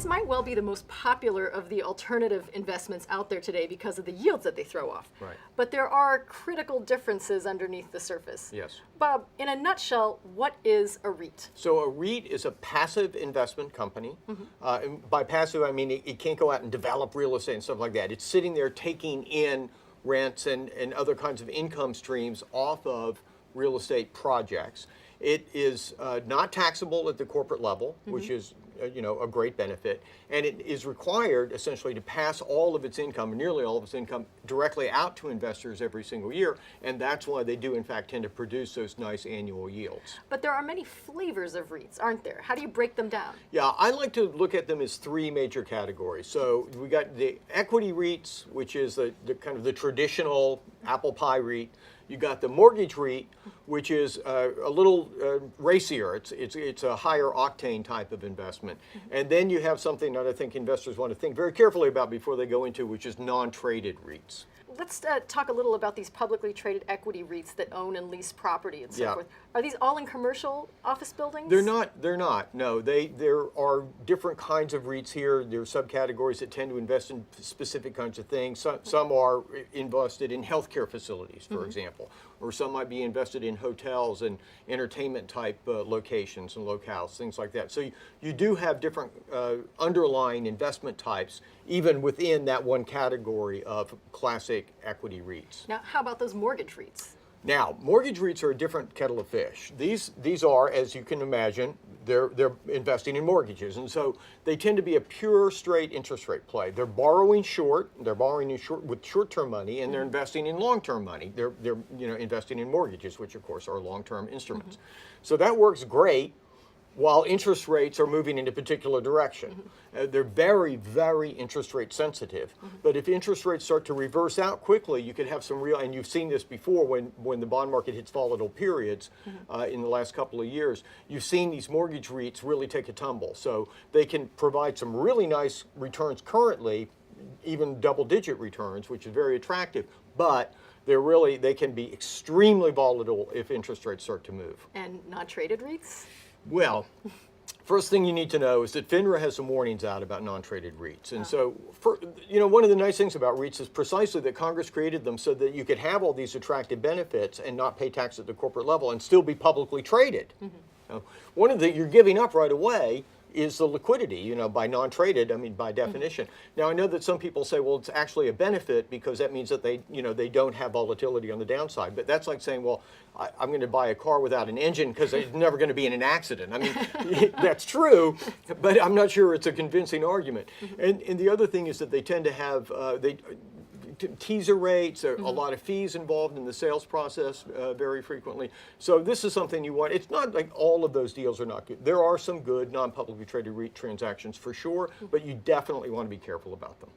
might well be the most popular of the alternative investments out there today because of the yields that they throw off. Right. But there are critical differences underneath the surface. Yes. Bob, in a nutshell, what is a REIT? So a REIT is a passive investment company. And by passive, I mean it can't go out and develop real estate and stuff like that. It's sitting there taking in rents and other kinds of income streams off of real estate projects. It is not taxable at the corporate level, which is a great benefit, and it is required essentially to pass all of its income, or nearly all of its income, directly out to investors every single year, and that's why they do in fact tend to produce those nice annual yields. But there are many flavors of REITs, aren't there? How do you break them down? Yeah, I like to look at them as three major categories. So we got the equity REITs, which is the kind of the traditional apple pie REIT. You got the mortgage REIT, which is a little racier. It's a higher octane type of investment. And then you have something that I think investors want to think very carefully about before they go into, which is non-traded REITs. Let's talk a little about these publicly traded equity REITs that own and lease property and so Yeah. forth. Are these all in commercial office buildings? They're not. No, there are different kinds of REITs here. There are subcategories that tend to invest in specific kinds of things. Some are invested in healthcare facilities, for example, or some might be invested in hotels and entertainment type locations and locales, things like that. So you do have different underlying investment types, even within that one category of classic equity REITs. Now, how about those mortgage REITs? Now, mortgage REITs are a different kettle of fish. These are, as you can imagine, they're investing in mortgages, and so they tend to be a pure, straight interest rate play. They're borrowing short. They're borrowing with short-term money, and they're investing in long-term money. They're investing in mortgages, which of course are long-term instruments. So that works great while interest rates are moving in a particular direction. They're very, very interest rate sensitive. But if interest rates start to reverse out quickly, you could have some real, and you've seen this before when the bond market hits volatile periods in the last couple of years, you've seen these mortgage REITs really take a tumble. So they can provide some really nice returns currently, even double-digit returns, which is very attractive. But they can be extremely volatile if interest rates start to move. And non-traded REITs? Well, first thing you need to know is that FINRA has some warnings out about non-traded REITs. And so, one of the nice things about REITs is precisely that Congress created them so that you could have all these attractive benefits and not pay tax at the corporate level and still be publicly traded. Now, one of the you're giving up right away is the liquidity, by non-traded, I mean, by definition. Now, I know that some people say, well, it's actually a benefit because that means that they don't have volatility on the downside. But that's like saying, well, I'm going to buy a car without an engine because it's never going to be in an accident. I mean, that's true, but I'm not sure it's a convincing argument. And the other thing is that they tend to have, teaser rates, a lot of fees involved in the sales process very frequently. So this is something you want. It's not like all of those deals are not good. There are some good non-publicly traded REIT transactions for sure, but you definitely want to be careful about them.